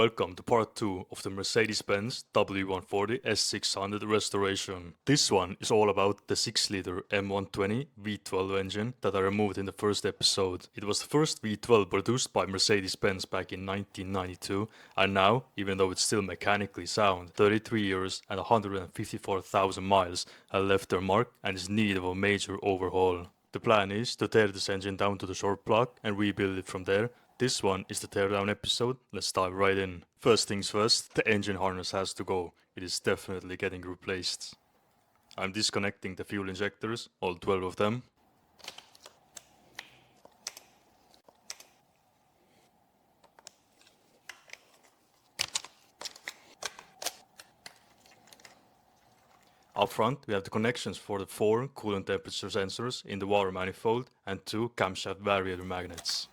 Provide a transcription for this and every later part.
Welcome to part 2 of the Mercedes-Benz W140 S600 restoration. This one is all about the 6-liter M120 V12 engine that I removed in the first episode. It was the first V12 produced by Mercedes-Benz back in 1992, and now, even though it's still mechanically sound, 33 years and 154,000 miles have left their mark and is in need of a major overhaul. The plan is to tear this engine down to the short block and rebuild it from there. This one is the teardown episode. Let's dive right in. First things first, the engine harness has to go. It is definitely getting replaced. I'm disconnecting the fuel injectors, all 12 of them. Up front, we have the connections for the 4 coolant temperature sensors in the water manifold and 2 camshaft variator magnets.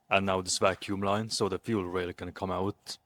And now this vacuum line so the fuel rail can come out.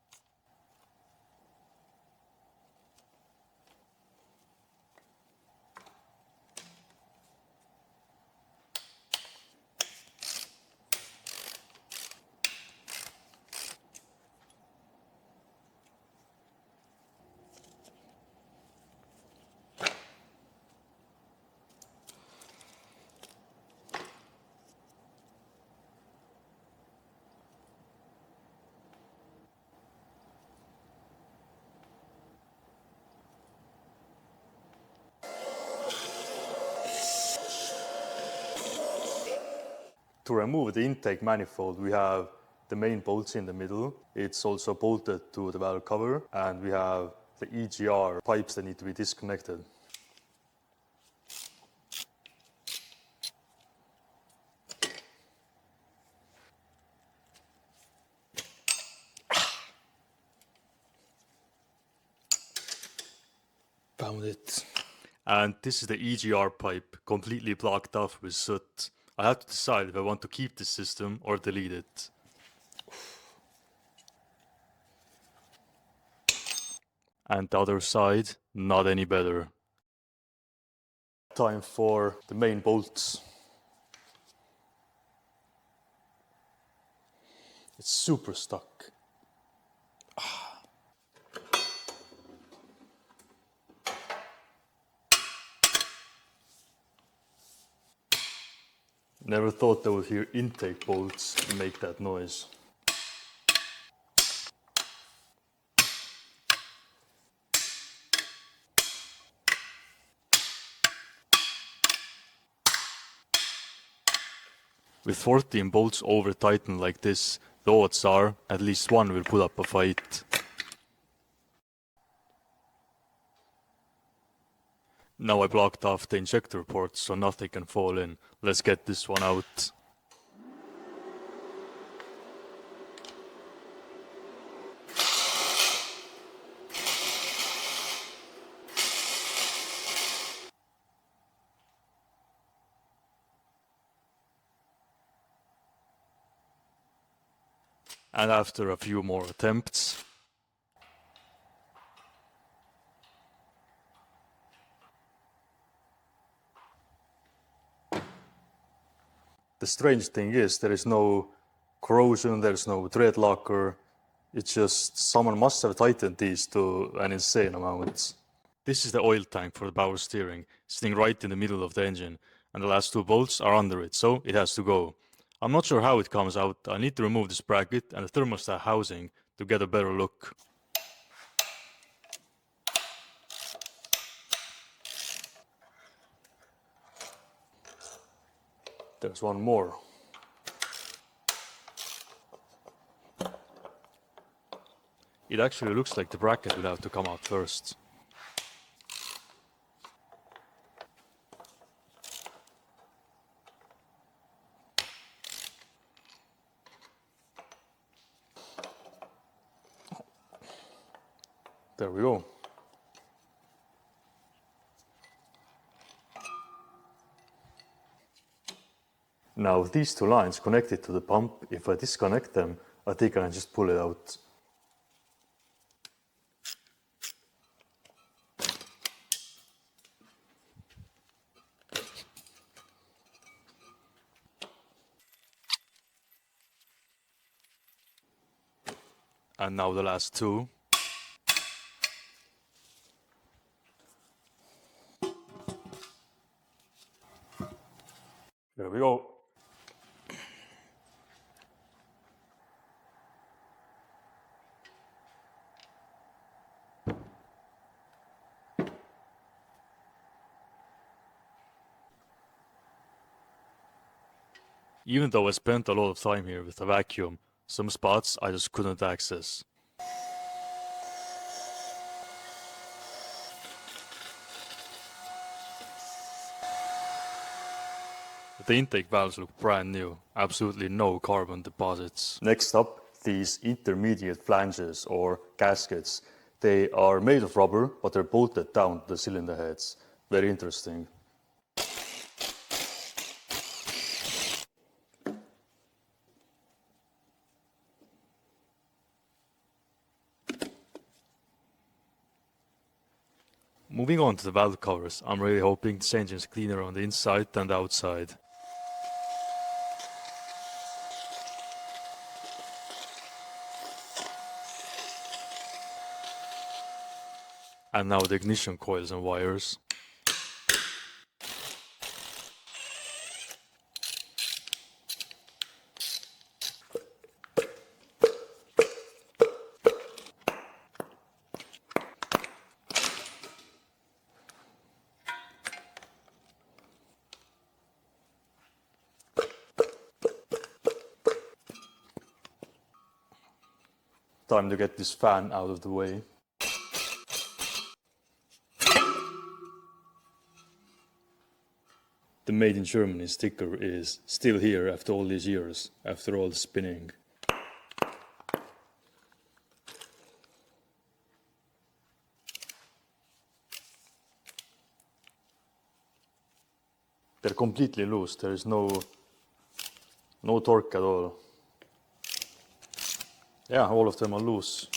To remove the intake manifold, we have the main bolts in the middle. It's also bolted to the valve cover, and we have the EGR pipes that need to be disconnected. Found it. And this is the EGR pipe, completely blocked off with soot. I have to decide if I want to keep this system or delete it. And the other side, not any better. Time for the main bolts. It's super stuck. Never thought I would hear intake bolts make that noise. With 14 bolts over tightened like this, the odds are at least one will put up a fight. Now I blocked off the injector ports so nothing can fall in. Let's get this one out. And after a few more attempts, the strange thing is there is no corrosion, there's no thread locker. It's just someone must have tightened these to an insane amount. This is the oil tank for the power steering, sitting right in the middle of the engine, and the last 2 bolts are under it, so it has to go. I'm not sure how it comes out. I need to remove this bracket and the thermostat housing to get a better look. There's one more. It actually looks like the bracket will have to come out first. There we go. Now these 2 lines connected to the pump, if I disconnect them, I think I can just pull it out. And now the last two. There we go. Even though I spent a lot of time here with the vacuum, some spots I just couldn't access. The intake valves look brand new, absolutely no carbon deposits. Next up, these intermediate flanges or gaskets. They are made of rubber, but they're bolted down to the cylinder heads. Very interesting. Moving on to the valve covers, I'm really hoping this engine is cleaner on the inside than the outside. And now the ignition coils and wires. Time to get this fan out of the way. The Made in Germany sticker is still here after all these years, after all the spinning. They're completely loose, there is no torque at all. Yeah, all of them are loose.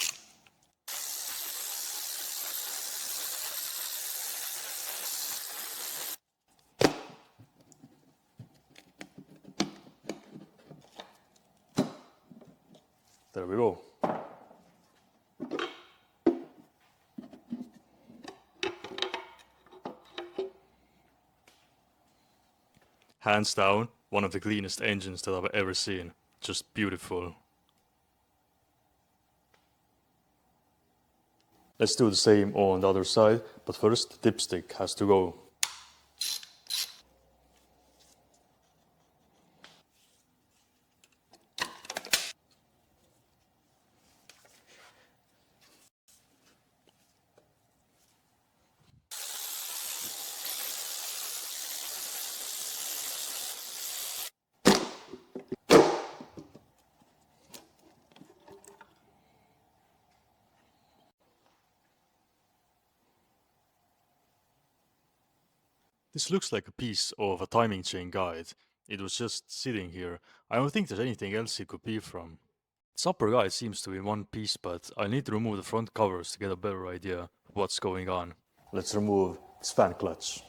There we go. Hands down, one of the cleanest engines that I've ever seen. Just beautiful. Let's do the same on the other side, but first the dipstick has to go. This looks like a piece of a timing chain guide. It was just sitting here. I don't think there's anything else it could be from. This upper guide seems to be in one piece, but I need to remove the front covers to get a better idea of what's going on. Let's remove this fan clutch.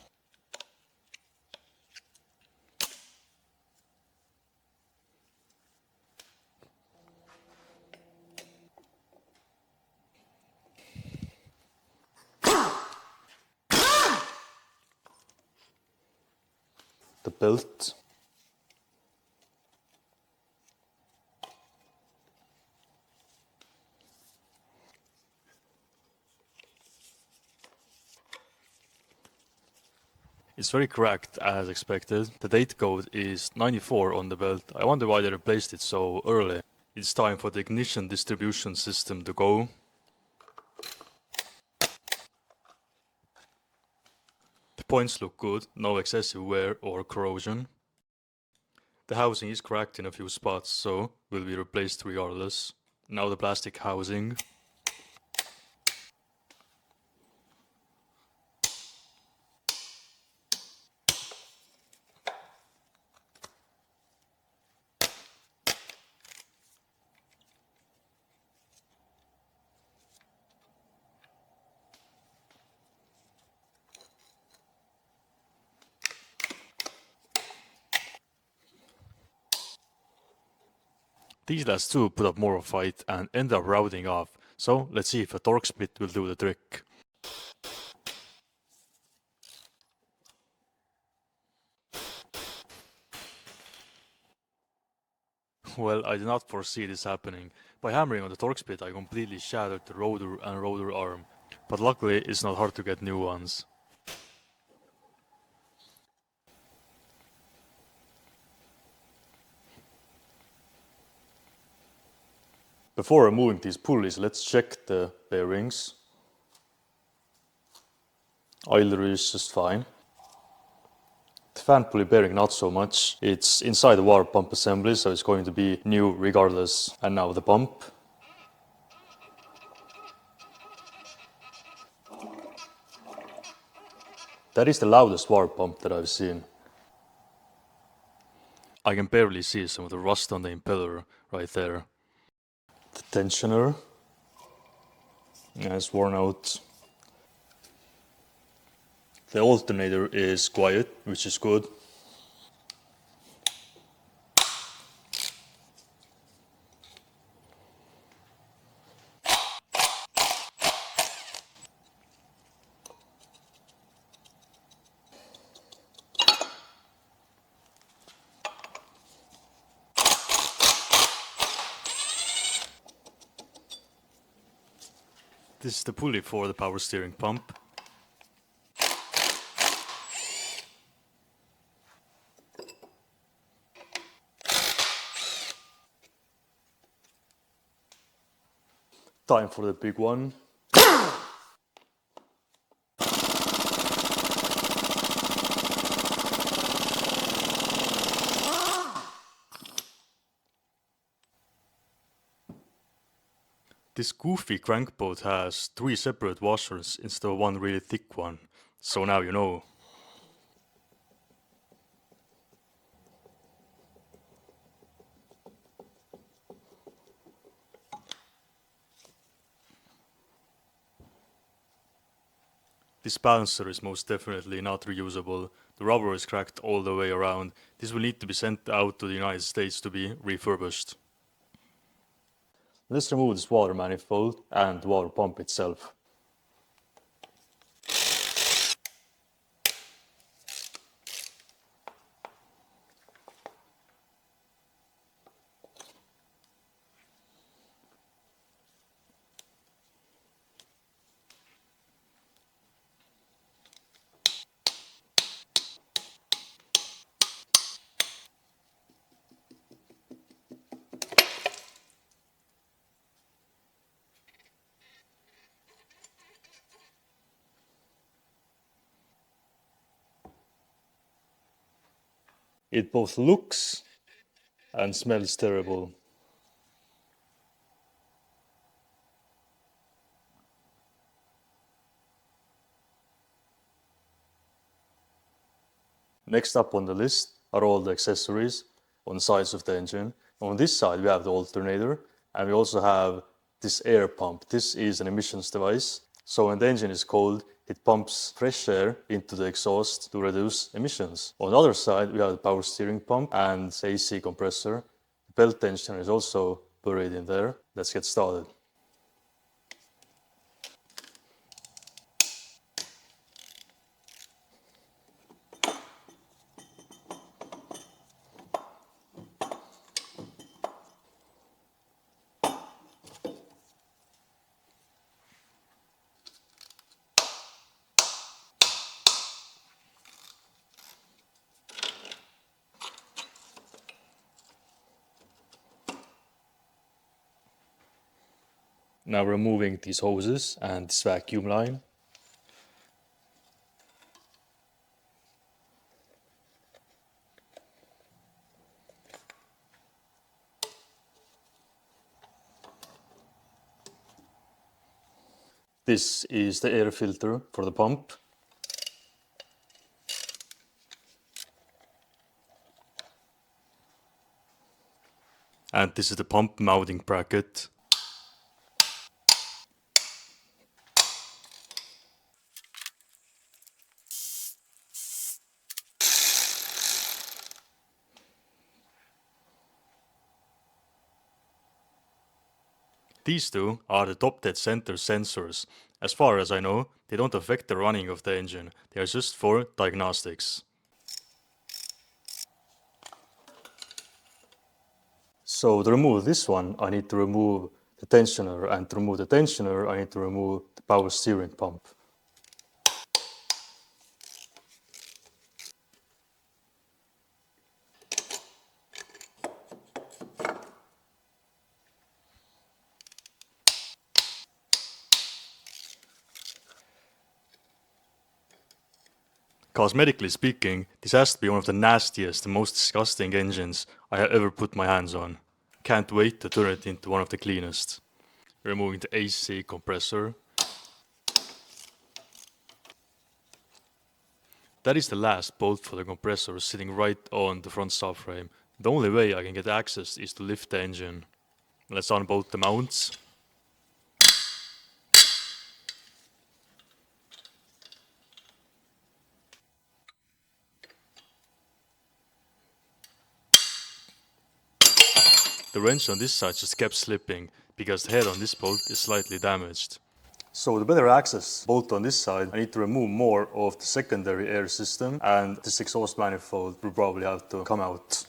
The belt. It's very cracked as expected. The date code is 94 on the belt. I wonder why they replaced it so early. It's time for the ignition distribution system to go. The points look good, no excessive wear or corrosion. The housing is cracked in a few spots, so will be replaced regardless. Now the plastic housing. These last two put up more of a fight and ended up routing off, so let's see if a torque split will do the trick. Well, I did not foresee this happening. By hammering on the torque split I completely shattered the rotor and rotor arm, but luckily it's not hard to get new ones. Before removing these pulleys, let's check the bearings. Idler is just fine. The fan pulley bearing not so much. It's inside the water pump assembly, so it's going to be new regardless. And now the pump. That is the loudest water pump that I've seen. I can barely see some of the rust on the impeller right there. The tensioner. Yeah, it's worn out. The alternator is quiet, which is good. This is the pulley for the power steering pump. Time for the big one. This goofy crankboat has 3 separate washers instead of one really thick one, so now you know. This balancer is most definitely not reusable. The rubber is cracked all the way around. This will need to be sent out to the United States to be refurbished. Let's remove this water manifold and the water pump itself. It both looks and smells terrible. Next up on the list are all the accessories on the sides of the engine. On this side we have the alternator, and we also have this air pump. This is an emissions device. So when the engine is cold, it pumps fresh air into the exhaust to reduce emissions. On the other side we have the power steering pump and the AC compressor. The belt tensioner is also buried in there. Let's get started. Now removing these hoses and this vacuum line. This is the air filter for the pump. And this is the pump mounting bracket. These two are the top dead center sensors. As far as I know, they don't affect the running of the engine, they are just for diagnostics. So to remove this one, I need to remove the tensioner, and to remove the tensioner, I need to remove the power steering pump. Cosmetically speaking, this has to be one of the nastiest and most disgusting engines I have ever put my hands on. Can't wait to turn it into one of the cleanest. Removing the AC compressor. That is the last bolt for the compressor sitting right on the front subframe. The only way I can get access is to lift the engine. Let's unbolt the mounts. The wrench on this side just kept slipping because the head on this bolt is slightly damaged. So to better access bolt on this side, I need to remove more of the secondary air system, and this exhaust manifold will probably have to come out.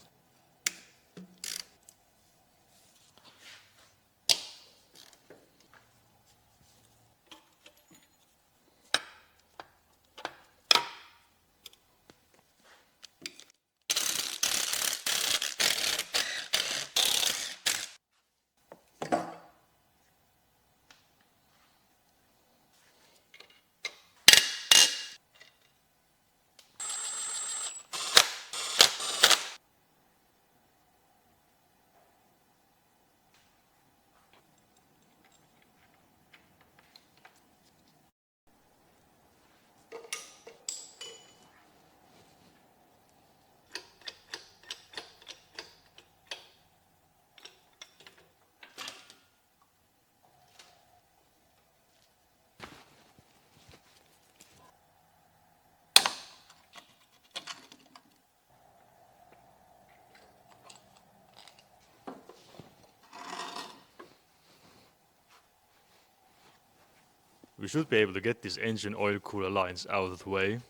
We should be able to get these engine oil cooler lines out of the way.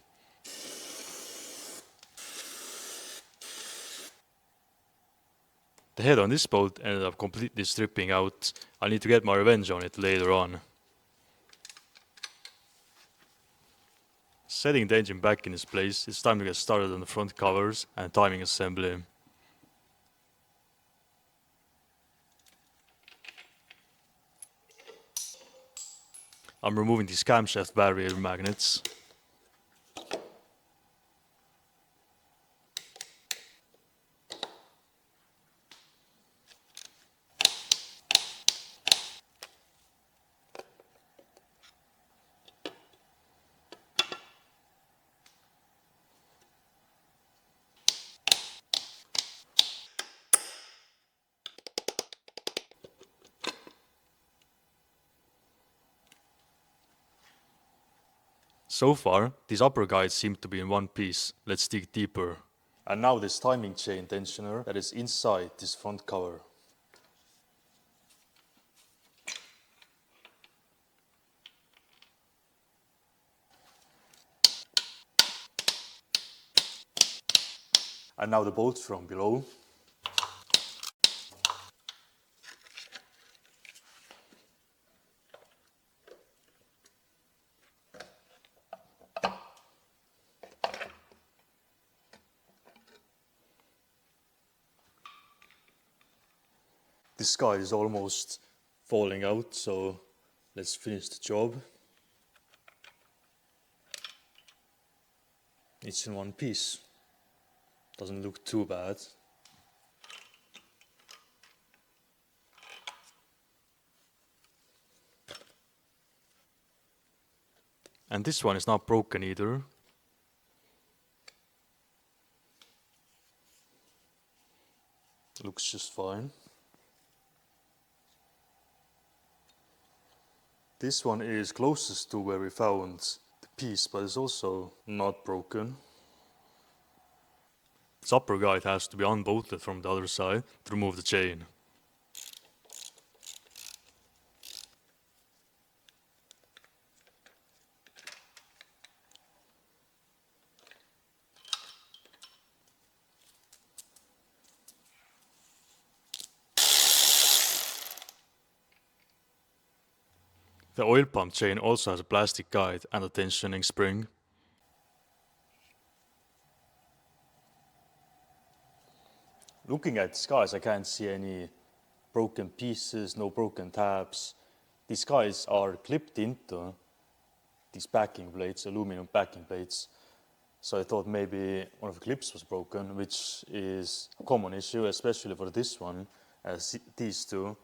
The head on this bolt ended up completely stripping out. I need to get my revenge on it later on. Setting the engine back in its place, it's time to get started on the front covers and timing assembly. I'm removing these camshaft barrier magnets. So far, these upper guides seem to be in one piece. Let's dig deeper. And now this timing chain tensioner that is inside this front cover. And now the bolts from below. This guide is almost falling out, so let's finish the job. It's in one piece. Doesn't look too bad. And this one is not broken either. Looks just fine. This one is closest to where we found the piece, but it's also not broken. This upper guide has to be unbolted from the other side to remove the chain. The oil pump chain also has a plastic guide and a tensioning spring. Looking at these guys, I can't see any broken pieces, no broken tabs. These guys are clipped into these backing plates, aluminum backing plates. So I thought maybe one of the clips was broken, which is a common issue, especially for this one, as these two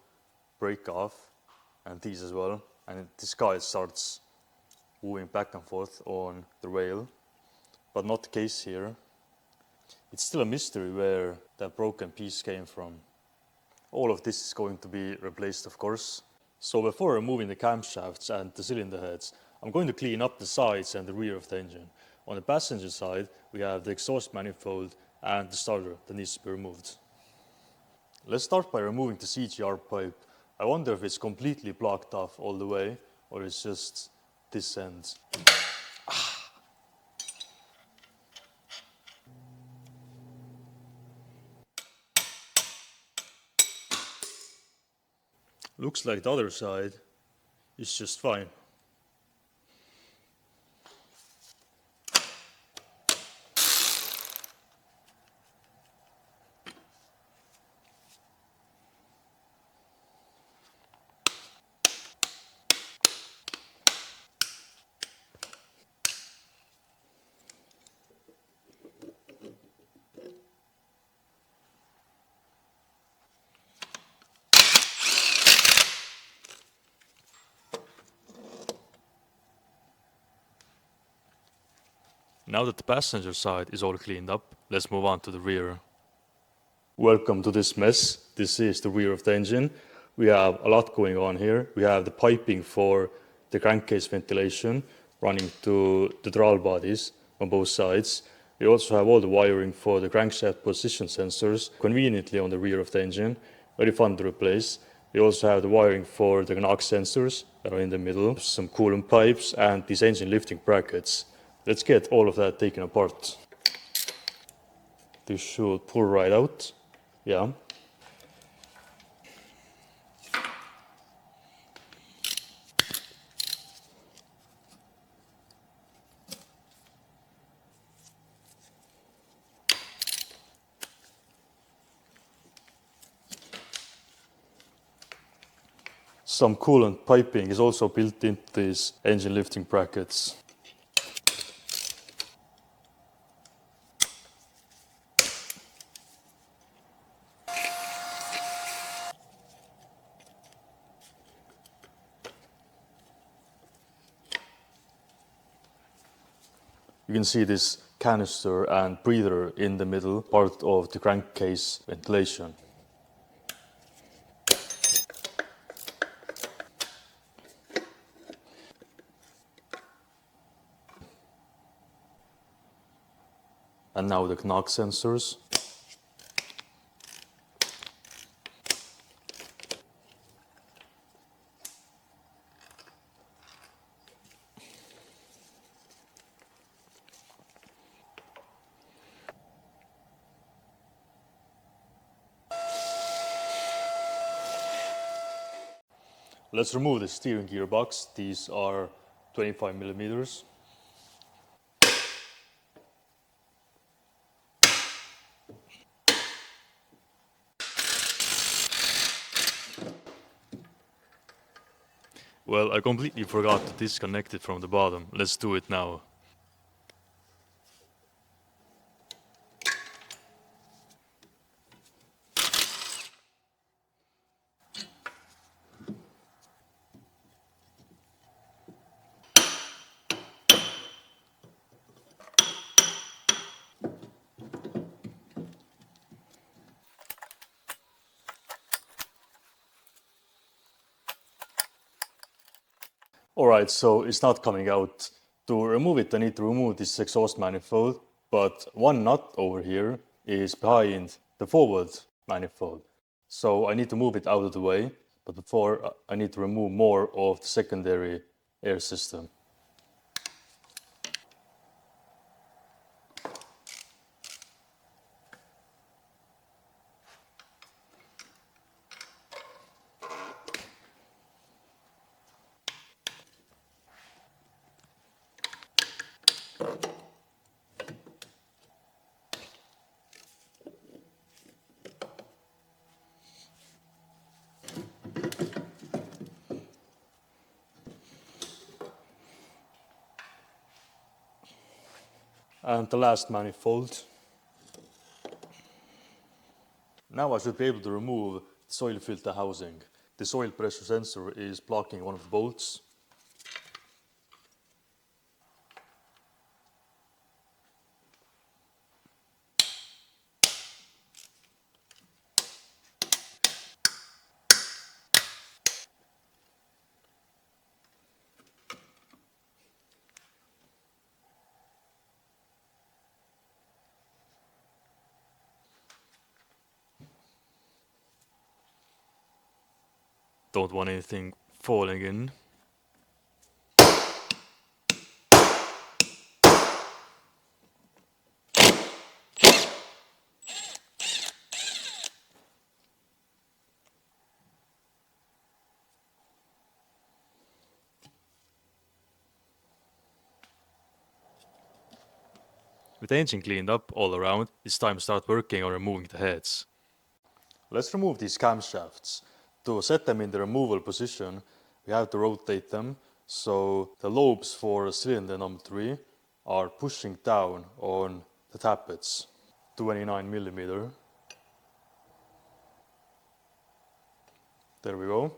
break off, and these as well. And this guy starts moving back and forth on the rail, but not the case here. It's still a mystery where that broken piece came from. All of this is going to be replaced, of course. So before removing the camshafts and the cylinder heads, I'm going to clean up the sides and the rear of the engine. On the passenger side, we have the exhaust manifold and the starter that needs to be removed. Let's start by removing the CGR pipe. I wonder if it's completely blocked off all the way, or it's just this end. Looks like the other side is just fine. Now that the passenger side is all cleaned up, let's move on to the rear. Welcome to this mess. This is the rear of the engine. We have a lot going on here. We have the piping for the crankcase ventilation running to the throttle bodies on both sides. We also have all the wiring for the crankshaft position sensors conveniently on the rear of the engine. Very fun to replace. We also have the wiring for the knock sensors that are in the middle, some coolant pipes and these engine lifting brackets. Let's get all of that taken apart. This should pull right out. Yeah. Some coolant piping is also built into these engine lifting brackets. You can see this canister and breather in the middle part of the crankcase ventilation. And now the knock sensors. Let's remove the steering gearbox. These are 25 millimeters. Well, I completely forgot to disconnect it from the bottom. Let's do it now. Alright, so it's not coming out. To remove it, I need to remove this exhaust manifold, but one nut over here is behind the forward manifold. So I need to move it out of the way, but before I need to remove more of the secondary air system. And the last manifold. Now I should be able to remove the soil filter housing. The soil pressure sensor is blocking one of the bolts. Don't want anything falling in. With the engine cleaned up all around, it's time to start working on removing the heads. Let's remove these camshafts. To set them in the removal position, we have to rotate them so the lobes for cylinder number 3 are pushing down on the tappets. 29mm. There we go.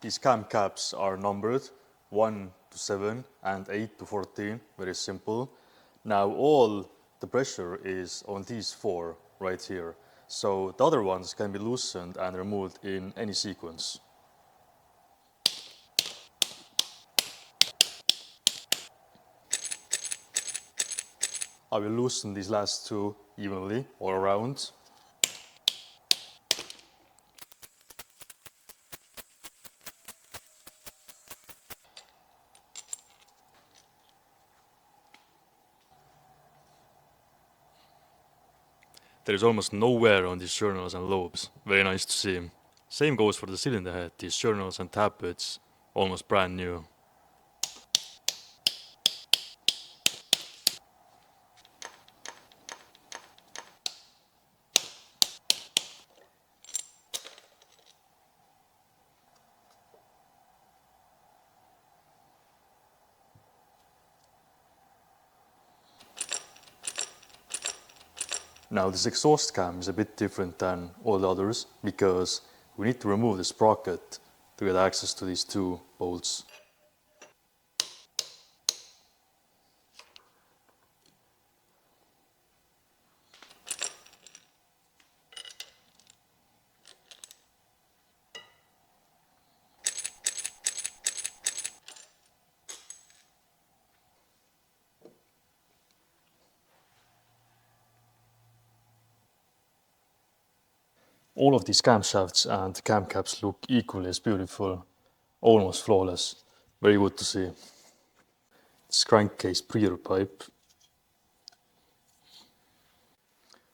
These cam caps are numbered 1 to 7 and 8 to 14, very simple. Now all the pressure is on these 4 right here, so the other ones can be loosened and removed in any sequence. I will loosen these last 2 evenly all around. There is almost no wear on these journals and lobes, very nice to see. Same goes for the cylinder head, these journals and tappets, almost brand new. Now this exhaust cam is a bit different than all the others because we need to remove the sprocket to get access to these 2 bolts. All of these camshafts and cam caps look equally as beautiful, almost flawless. Very good to see. This crankcase breather pipe.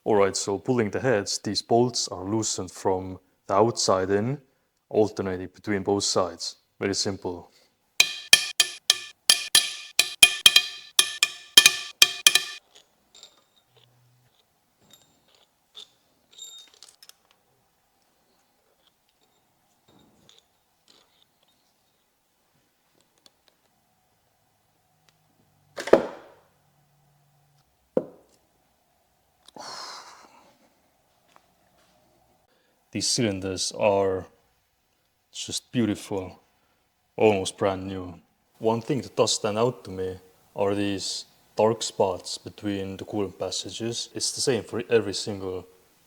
Alright, so pulling the heads, these bolts are loosened from the outside in, alternating between both sides. Very simple. These cylinders are just beautiful, almost brand new. One thing that does stand out to me are these dark spots between the coolant passages. It's the same for every single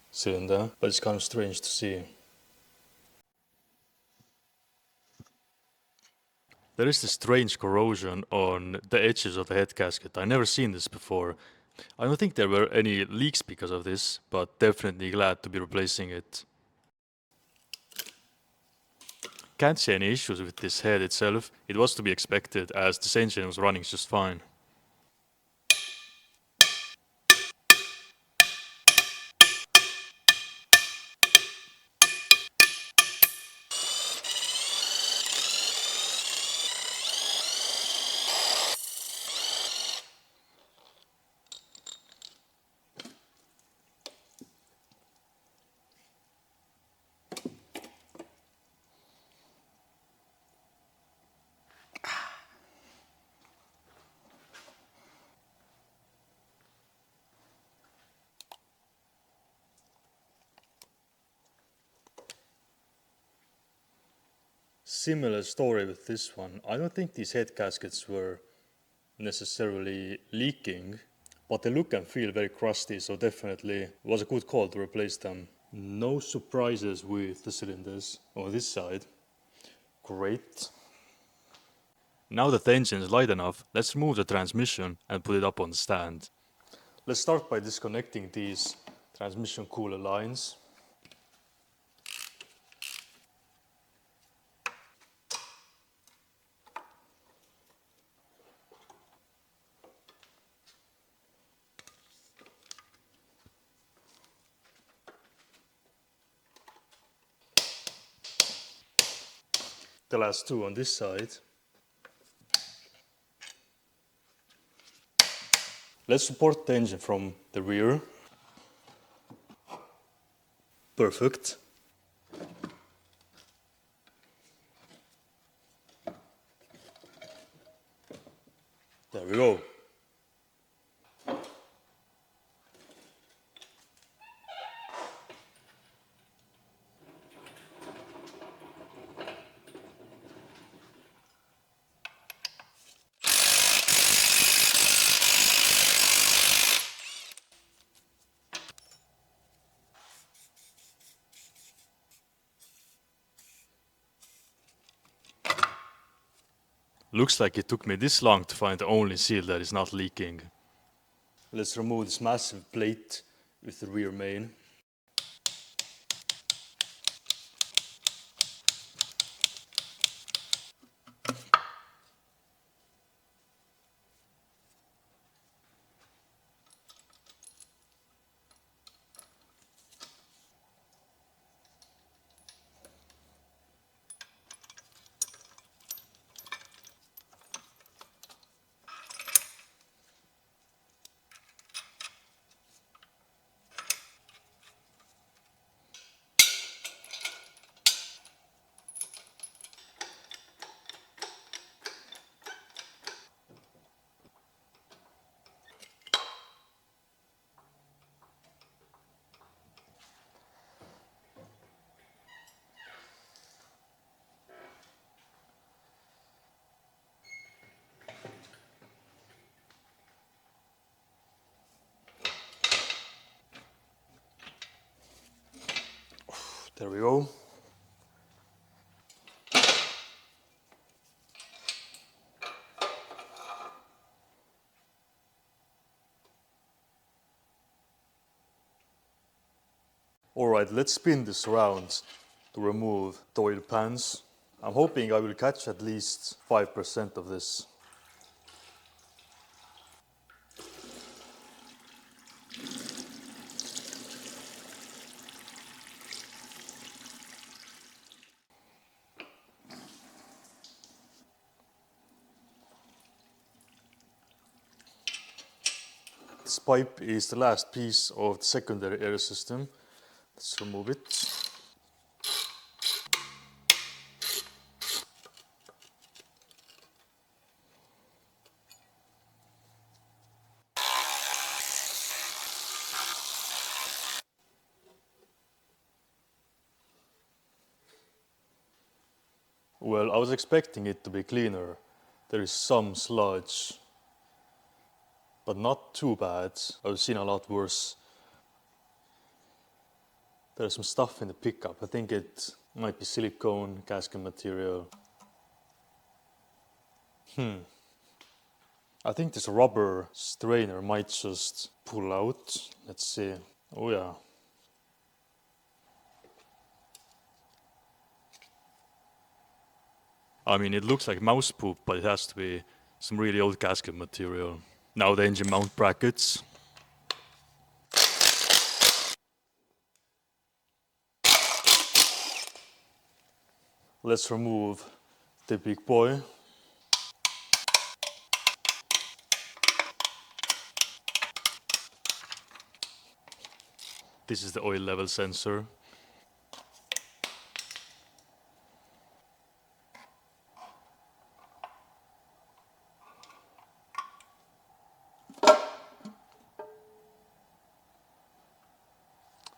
cylinder, but it's kind of strange to see. There is this strange corrosion on the edges of the head gasket. I've never seen this before. I don't think there were any leaks because of this, but definitely glad to be replacing it. Can't see any issues with this head itself. It was to be expected as this engine was running just fine. Similar story with this one. I don't think these head gaskets were necessarily leaking, but they look and feel very crusty, so definitely it was a good call to replace them. No surprises with the cylinders on this side. Great. Now that the engine is light enough, let's remove the transmission and put it up on the stand. Let's start by disconnecting these transmission cooler lines. The last two on this side. Let's support the engine from the rear. Perfect. There we go. Looks like it took me this long to find the only seal that is not leaking. Let's remove this massive plate with the rear main. There we go. Alright, let's spin this around to remove the oil pans. I'm hoping I will catch at least 5% of this. This pipe is the last piece of the secondary air system. Let's remove it. Well, I was expecting it to be cleaner. There is some sludge, but not too bad. I've seen a lot worse. There's some stuff in the pickup. I think it might be silicone gasket material. I think this rubber strainer might just pull out. Let's see. Oh yeah. I mean, it looks like mouse poop, but it has to be some really old gasket material. Now the engine mount brackets. Let's remove the big boy. This is the oil level sensor.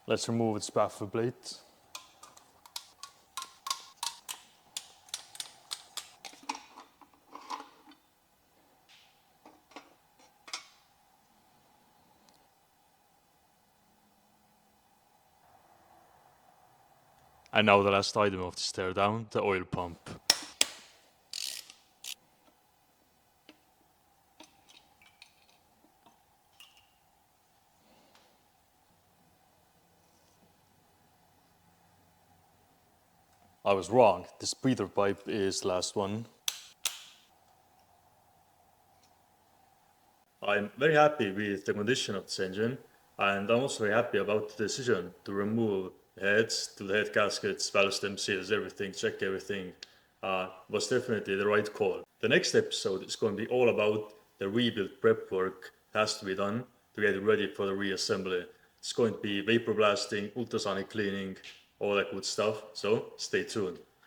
Let's remove its baffle plate. And now the last item of this teardown, the oil pump. I was wrong, this breather pipe is last one. I'm very happy with the condition of this engine, and I'm also very happy about the decision to remove the heads, to the head gaskets, valve stem seals, everything, check everything. Was definitely the right call. The next episode is going to be all about the rebuild prep work that has to be done to get it ready for the reassembly. It's going to be vapor blasting, ultrasonic cleaning, all that good stuff, so stay tuned.